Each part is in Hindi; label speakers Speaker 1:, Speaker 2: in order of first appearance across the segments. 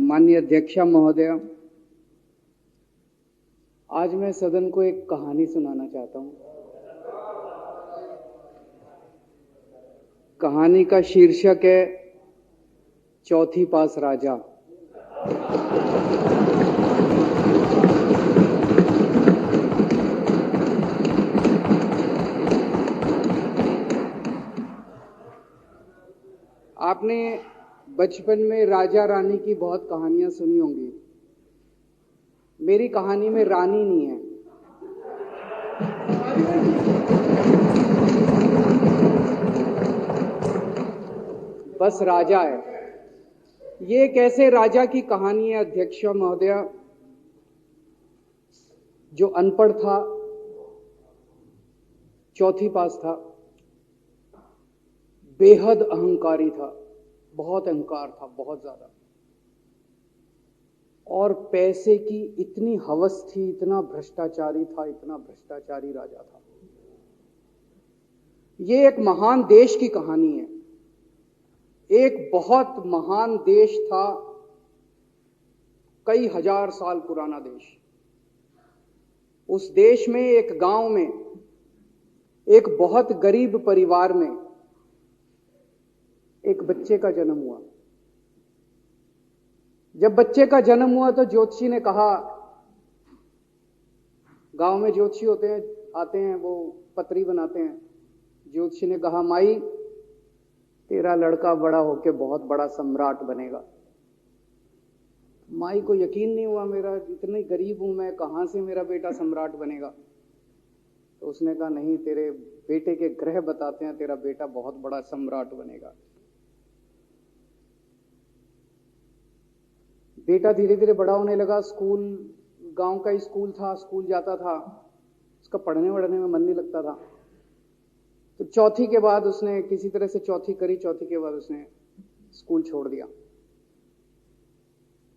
Speaker 1: माननीय अध्यक्षा महोदय, आज मैं सदन को एक कहानी सुनाना चाहता हूं। कहानी का शीर्षक है चौथी पास राजा। आपने बचपन में राजा रानी की बहुत कहानियां सुनी होंगी। मेरी कहानी में रानी नहीं है, बस राजा है। ये एक ऐसे राजा की कहानी है अध्यक्ष महोदया, जो अनपढ़ था, चौथी पास था, बेहद अहंकारी था, बहुत अहंकार था, बहुत ज्यादा, और पैसे की इतनी हवस थी, इतना भ्रष्टाचारी था, इतना भ्रष्टाचारी राजा था। ये एक महान देश की कहानी है। एक बहुत महान देश था, कई हजार साल पुराना देश। उस देश में एक गांव में एक बहुत गरीब परिवार में एक बच्चे का जन्म हुआ। जब बच्चे का जन्म हुआ तो ज्योतिषी ने कहा, गांव में ज्योतिषी होते हैं, आते हैं, वो पत्री बनाते हैं। ज्योतिषी ने कहा, माई तेरा लड़का बड़ा होके बहुत बड़ा सम्राट बनेगा। माई को यकीन नहीं हुआ, मेरा इतनी गरीब हूं मैं, कहां से मेरा बेटा सम्राट बनेगा। तो उसने कहा, नहीं, तेरे बेटे के ग्रह बताते हैं तेरा बेटा बहुत बड़ा सम्राट बनेगा। बेटा धीरे धीरे बड़ा होने लगा। स्कूल, गांव का ही स्कूल था, स्कूल जाता था, उसका पढ़ने वढ़ने में मन नहीं लगता था। तो चौथी के बाद उसने किसी तरह से चौथी करी, चौथी के बाद उसने स्कूल छोड़ दिया।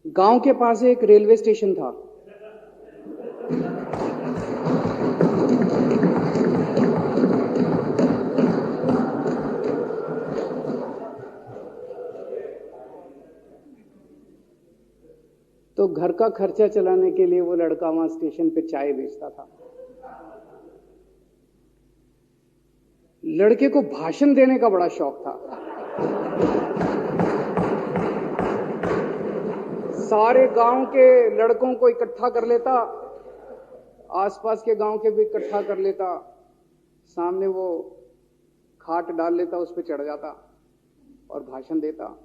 Speaker 1: गांव के पास एक रेलवे स्टेशन था। तो घर का खर्चा चलाने के लिए वो लड़का वहां स्टेशन पे चाय बेचता था। लड़के को भाषण देने का बड़ा शौक था। सारे गांव के लड़कों को इकट्ठा कर लेता, आसपास के गांव के भी इकट्ठा कर लेता, सामने वो खाट डाल लेता, उस पर चढ़ जाता और भाषण देता।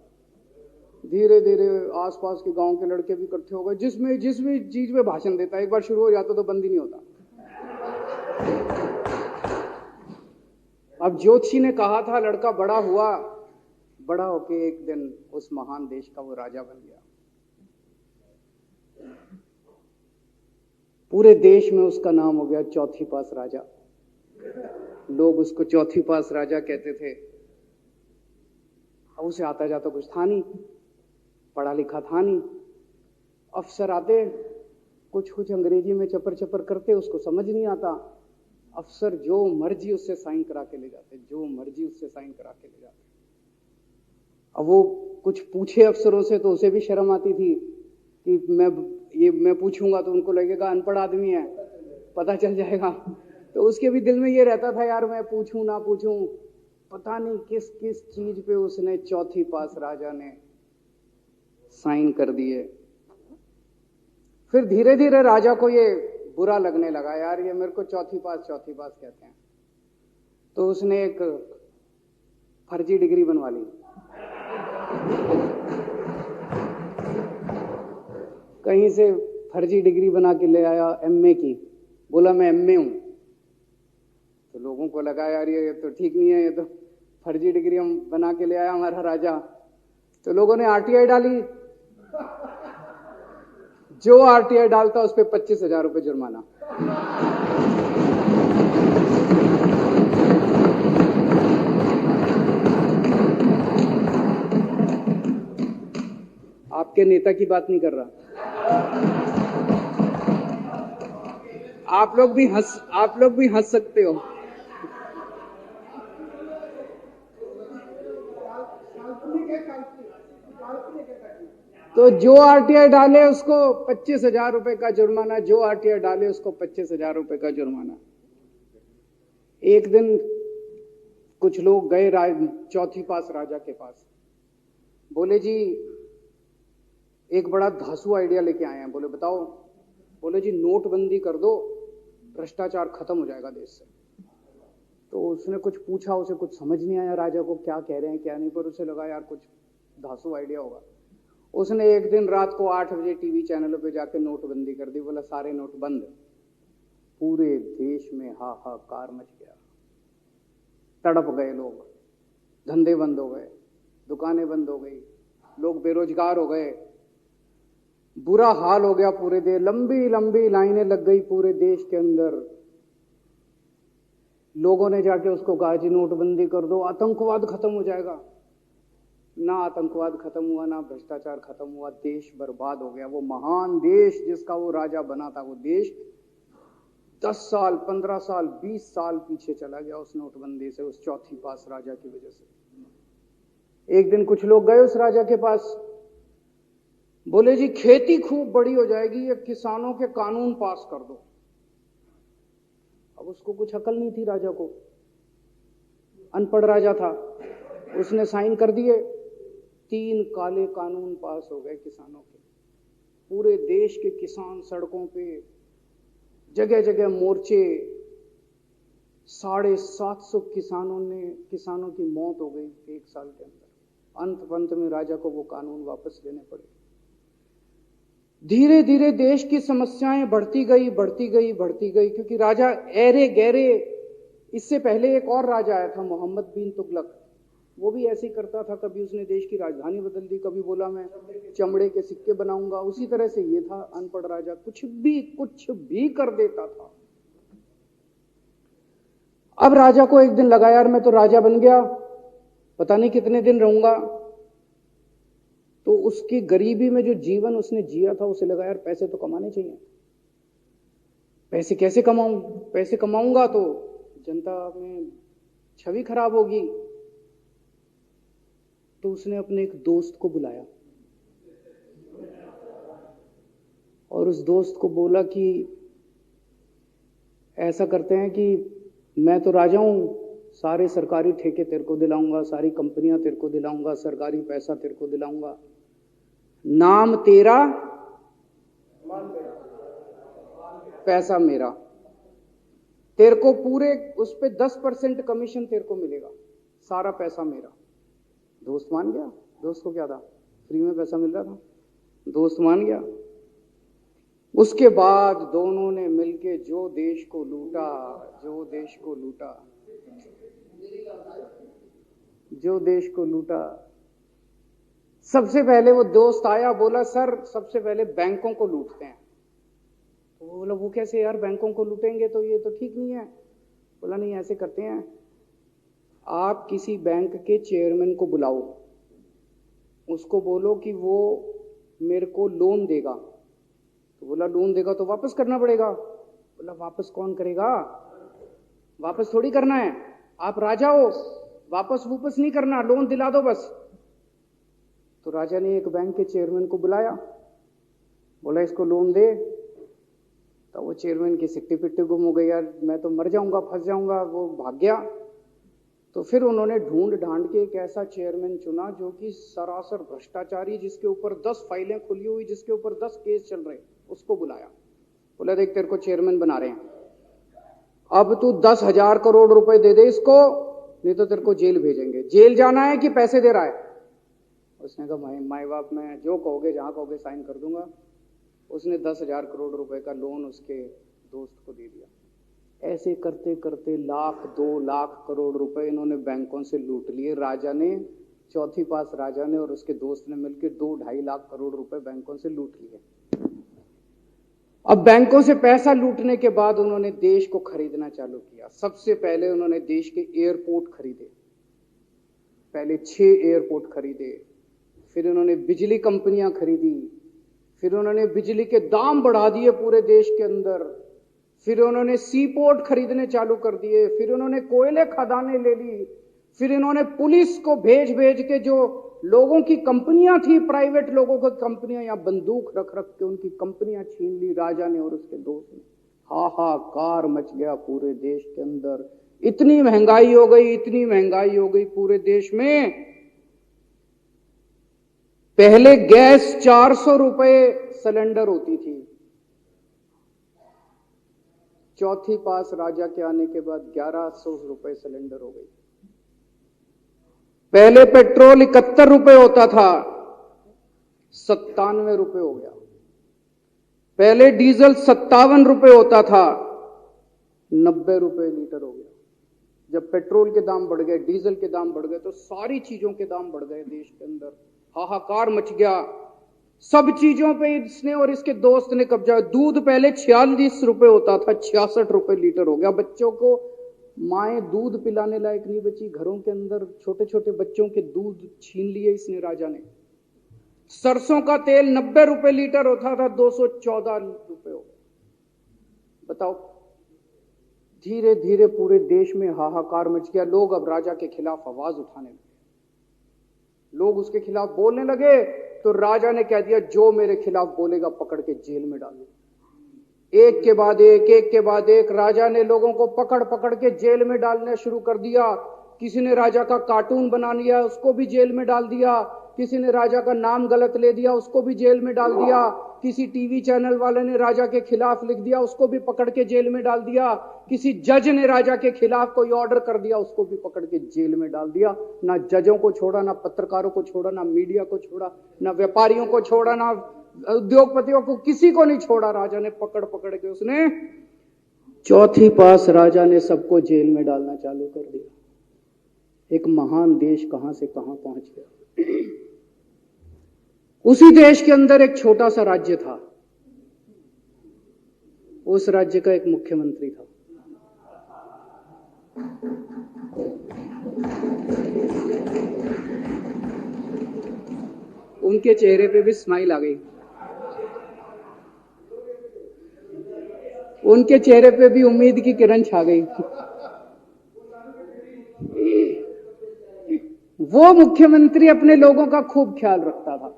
Speaker 1: धीरे धीरे आसपास के गांव के लड़के भी इकट्ठे हो गए। जिस भी चीज में भाषण देता, एक बार शुरू हो जाता तो बंद ही नहीं होता। अब ज्योतिषी ने कहा था, लड़का बड़ा हुआ, बड़ा होके एक दिन उस महान देश का वो राजा बन गया। पूरे देश में उसका नाम हो गया चौथी पास राजा। लोग उसको चौथी पास राजा कहते थे। अब उसे आता जाता कुछ था नहीं, पढ़ा लिखा था नहीं। अफसर आते, कुछ अंग्रेजी में चपर चपर करते, उसको समझ नहीं आता। अफसर जो मर्जी उससे साइन करा के ले जाते, जो मर्जी उससे साइन करा के ले जाते। अब वो कुछ पूछे अफसरों से तो उसे भी शर्म आती थी कि मैं पूछूंगा तो उनको लगेगा अनपढ़ आदमी है, पता चल जाएगा। तो उसके भी दिल में ये रहता था, यार मैं पूछूं ना पूछूं। पता नहीं किस किस चीज पे उसने चौथी पास राजा ने साइन कर दिए। फिर धीरे धीरे राजा को ये बुरा लगने लगा, यार ये मेरे को चौथी पास कहते हैं। तो उसने एक फर्जी डिग्री बनवा ली। कहीं से फर्जी डिग्री बना के ले आया, एमए की। बोला मैं एमए हूं। तो लोगों को लगा, यार ये तो ठीक नहीं है, ये तो फर्जी डिग्री हम बना के ले आया हमारा राजा। तो लोगों ने आरटीआई डाली। जो आरटीआई डालता उस पर 25,000 रुपए जुर्माना। आपके नेता की बात नहीं कर रहा। आप लोग भी हंस सकते हो। तो जो आरटीआई डाले उसको 25,000 रुपए का जुर्माना, जो आरटीआई डाले उसको 25,000 रुपए का जुर्माना। एक दिन कुछ लोग गए चौथी पास राजा के पास, बोले जी एक बड़ा धांसू आइडिया लेके आए हैं। बोले बताओ। बोले जी नोटबंदी कर दो, भ्रष्टाचार खत्म हो जाएगा देश से। तो उसने कुछ पूछा, उसे कुछ समझ नहीं आया राजा को क्या कह रहे हैं क्या नहीं, पर उसे लगा यार कुछ धांसू आइडिया होगा। उसने एक दिन रात को 8 बजे टीवी चैनलों पे जाके नोटबंदी कर दी। बोला सारे नोट बंद। पूरे देश में हाहाकार मच गया, तड़प गए लोग, धंधे बंद हो गए, दुकानें बंद हो गई, लोग बेरोजगार हो गए, बुरा हाल हो गया पूरे देश। लंबी लंबी लाइनें लग गई पूरे देश के अंदर। लोगों ने जाके उसको कहा जी नोटबंदी कर दो, आतंकवाद खत्म हो जाएगा। ना आतंकवाद खत्म हुआ, ना भ्रष्टाचार खत्म हुआ, देश बर्बाद हो गया। वो महान देश जिसका वो राजा बना था, वो देश 10 साल 15 साल 20 साल पीछे चला गया उस नोटबंदी से, उस चौथी पास राजा की वजह से। एक दिन कुछ लोग गए उस राजा के पास, बोले जी खेती खूब बड़ी हो जाएगी, ये किसानों के कानून पास कर दो। अब उसको कुछ अकल नहीं थी राजा को, अनपढ़ राजा था। उसने साइन कर दिए, 3 काले कानून पास हो गए किसानों के। पूरे देश के किसान सड़कों पे, जगह जगह मोर्चे, 750 किसानों की मौत हो गई 1 साल के अंदर। अंत में राजा को वो कानून वापस लेने पड़े। धीरे धीरे देश की समस्याएं बढ़ती गई, क्योंकि राजा ऐरे गहरे। इससे पहले एक और राजा आया था, मोहम्मद बिन तुगलक। वो भी ऐसे ही करता था, कभी उसने देश की राजधानी बदल दी, कभी बोला मैं चमड़े के सिक्के बनाऊंगा। उसी तरह से ये था अनपढ़ राजा, कुछ भी कर देता था। अब राजा को एक दिन लगा यार मैं तो राजा बन गया, पता नहीं कितने दिन रहूंगा। तो उसकी गरीबी में जो जीवन उसने जिया था, उसे लगा यार पैसे तो कमाने चाहिए। पैसे कैसे कमाऊं? पैसे कमाऊंगा तो जनता में छवि खराब होगी। तो उसने अपने एक दोस्त को बुलाया और उस दोस्त को बोला कि ऐसा करते हैं कि मैं तो राजा हूं, सारे सरकारी ठेके तेरे को दिलाऊंगा, सारी कंपनियां तेरे को दिलाऊंगा, सरकारी पैसा तेरे को दिलाऊंगा, नाम तेरा पैसा मेरा। तेरे को पूरे उस पे 10% कमीशन तेरे को मिलेगा, सारा पैसा मेरा। दोस्त मान गया। दोस्त को क्या था, फ्री में पैसा मिल रहा था, दोस्त मान गया। उसके बाद दोनों ने मिलके जो देश को लूटा। सबसे पहले वो दोस्त आया, बोला सर सबसे पहले बैंकों को लूटते हैं। तो बोला वो कैसे यार, बैंकों को लूटेंगे तो ये तो ठीक नहीं है। बोला नहीं ऐसे करते हैं, आप किसी बैंक के चेयरमैन को बुलाओ, उसको बोलो कि वो मेरे को लोन देगा। तो बोला लोन देगा तो वापस करना पड़ेगा। बोला वापस कौन करेगा, वापस थोड़ी करना है, आप राजा हो, वापस नहीं करना, लोन दिला दो बस। तो राजा ने एक बैंक के चेयरमैन को बुलाया, बोला इसको लोन दे। तो वो चेयरमैन की सिट्टी पिट्टी गुम हो गई, यार मैं तो मर जाऊंगा, फंस जाऊंगा, वो भाग गया। तो फिर उन्होंने ढूंढ ढांड के एक ऐसा चेयरमैन चुना जो कि सरासर भ्रष्टाचारी, जिसके ऊपर 10 फाइलें खुली हुई, जिसके ऊपर 10 केस चल रहे, उसको बुलाया। बोला देख तेरे को चेयरमैन बना रहे हैं, अब तू 10,000 करोड़ रुपए दे दे इसको, नहीं तो तेरे को जेल भेजेंगे। जेल जाना है कि पैसे दे रहा है? उसने कहा माई बाप मैं जो कहोगे जहां कहोगे साइन कर दूंगा। उसने 10,000 करोड़ रुपए का लोन उसके दोस्त को दे दिया। ऐसे करते करते 1,00,000 2,00,000 करोड़ रुपए इन्होंने बैंकों से लूट लिए। राजा ने, चौथी पास राजा ने और उसके दोस्त ने मिलकर 2-2.5 लाख करोड़ रुपए बैंकों से लूट लिए। अब बैंकों से पैसा लूटने के बाद उन्होंने देश को खरीदना चालू किया। सबसे पहले उन्होंने देश के एयरपोर्ट खरीदे, पहले 6 एयरपोर्ट खरीदे, फिर उन्होंने बिजली कंपनियां खरीदी, फिर उन्होंने बिजली के दाम बढ़ा दिए पूरे देश के अंदर, फिर उन्होंने सी पोर्ट खरीदने चालू कर दिए, फिर उन्होंने कोयले खदानें ले ली, फिर इन्होंने पुलिस को भेज भेज के जो लोगों की कंपनियां थी, प्राइवेट लोगों की कंपनियां, यहां बंदूक रख रख के उनकी कंपनियां छीन ली राजा ने और उसके दोस्त ने। हाहाकार मच गया पूरे देश के अंदर। इतनी महंगाई हो गई, इतनी महंगाई हो गई पूरे देश में। पहले गैस 400 रुपए सिलेंडर होती थी, चौथी पास राजा के आने के बाद 1100 रुपए सिलेंडर हो गई। पहले पेट्रोल 71 रुपए होता था, 97 रुपए हो गया। पहले डीजल 57 रुपए होता था, 90 रुपए लीटर हो गया। जब पेट्रोल के दाम बढ़ गए, डीजल के दाम बढ़ गए, तो सारी चीजों के दाम बढ़ गए देश के अंदर। हाहाकार मच गया। सब चीजों पे इसने और इसके दोस्त ने कब्जा। दूध पहले 46 रुपए होता था, 66 रुपए लीटर हो गया। बच्चों को माएं दूध पिलाने लायक नहीं बची, घरों के अंदर छोटे छोटे बच्चों के दूध छीन लिए इसने राजा ने। सरसों का तेल 90 रुपए लीटर होता था, 214 रुपए हो गया। बताओ, धीरे धीरे पूरे देश में हाहाकार मच गया। लोग अब राजा के खिलाफ आवाज उठाने लगे, लोग उसके खिलाफ बोलने लगे। तो राजा ने कह दिया, जो मेरे खिलाफ बोलेगा पकड़ के जेल में डाल दो। एक के बाद एक राजा ने लोगों को पकड़ पकड़ के जेल में डालना शुरू कर दिया। किसी ने राजा का कार्टून बना लिया, उसको भी जेल में डाल दिया। किसी ने राजा का नाम गलत ले दिया, उसको भी जेल में डाल दिया। किसी टीवी चैनल वाले ने राजा के खिलाफ लिख दिया, उसको भी पकड़ के जेल में डाल दिया। किसी जज ने राजा के खिलाफ कोई ऑर्डर कर दिया, उसको भी पकड़ के जेल में डाल दिया। ना जजों को छोड़ा, ना पत्रकारों को छोड़ा, ना मीडिया को छोड़ा, ना व्यापारियों को छोड़ा, ना उद्योगपतियों को, किसी को नहीं छोड़ा। राजा ने पकड़ पकड़ के उसने चौथी पास राजा ने सबको जेल में डालना चालू कर दिया। एक महान देश कहां से कहां पहुंच गया। उसी देश के अंदर एक छोटा सा राज्य था, उस राज्य का एक मुख्यमंत्री था। उनके चेहरे पे भी स्माइल आ गई, उनके चेहरे पे भी उम्मीद की किरण छा गई। वो मुख्यमंत्री अपने लोगों का खूब ख्याल रखता था।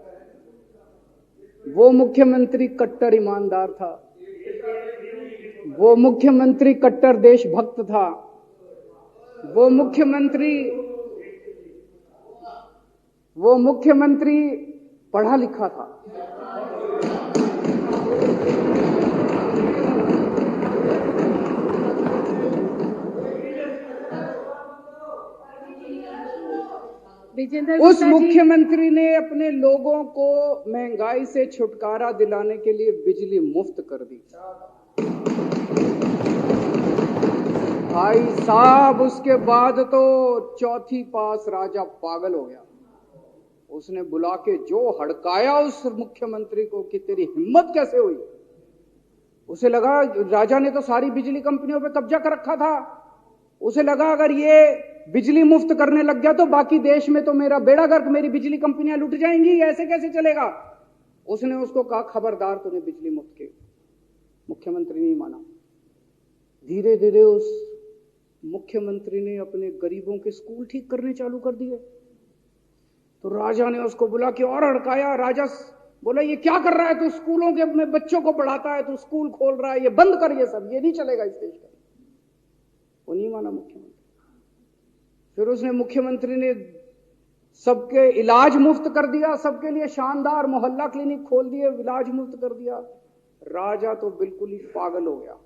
Speaker 1: वो मुख्यमंत्री कट्टर ईमानदार था। वो मुख्यमंत्री कट्टर देशभक्त था। वो मुख्यमंत्री पढ़ा लिखा था। उस मुख्यमंत्री ने अपने लोगों को महंगाई से छुटकारा दिलाने के लिए बिजली मुफ्त कर दी। भाई साहब, उसके बाद तो चौथी पास राजा पागल हो गया। उसने बुला के जो हड़काया उस मुख्यमंत्री को कि तेरी हिम्मत कैसे हुई। उसे लगा राजा ने तो सारी बिजली कंपनियों पे कब्जा कर रखा था। उसे लगा अगर ये बिजली मुफ्त करने लग गया तो बाकी देश में तो मेरा बेड़ा गर्क, मेरी बिजली कंपनियां लुट जाएंगी, ऐसे कैसे चलेगा। उसने उसको कहा, खबरदार, तूने बिजली मुफ्त की। मुख्यमंत्री नहीं माना। धीरे धीरे उस मुख्यमंत्री ने अपने गरीबों के स्कूल ठीक करने चालू कर दिए। तो राजा ने उसको बुला के और हड़काया। राजा बोला, ये क्या कर रहा है तू, स्कूलों के में बच्चों को पढ़ाता है, तू स्कूल खोल रहा है, ये बंद कर, ये सब, ये नहीं चलेगा इस देश का। वो नहीं माना मुख्यमंत्री। फिर उसने मुख्यमंत्री ने सबके इलाज मुफ्त कर दिया, सबके लिए शानदार मोहल्ला क्लिनिक खोल दिए, इलाज मुफ्त कर दिया। राजा तो बिल्कुल ही पागल हो गया।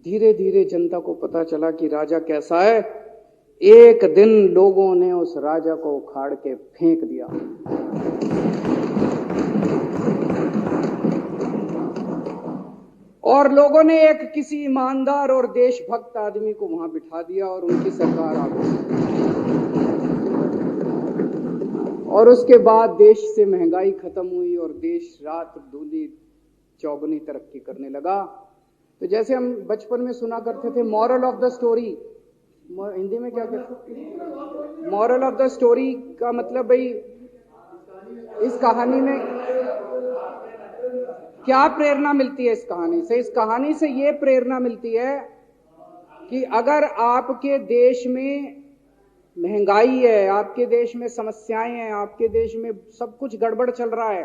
Speaker 1: धीरे धीरे जनता को पता चला कि राजा कैसा है। एक दिन लोगों ने उस राजा को उखाड़ के फेंक दिया। और लोगों ने एक किसी ईमानदार और देशभक्त आदमी को वहां बिठा दिया और उनकी सरकार आ गई। और उसके बाद देश से महंगाई खत्म हुई और देश रात दूनी चौगुनी तरक्की करने लगा। तो जैसे हम बचपन में सुना करते थे, moral of the story, Hindi में क्या कहते, मॉरल ऑफ द स्टोरी का मतलब भाई इस कहानी में क्या प्रेरणा मिलती है। इस कहानी से ये प्रेरणा मिलती है कि अगर आपके देश में महंगाई है, आपके देश में समस्याएं हैं, आपके देश में सब कुछ गड़बड़ चल रहा है,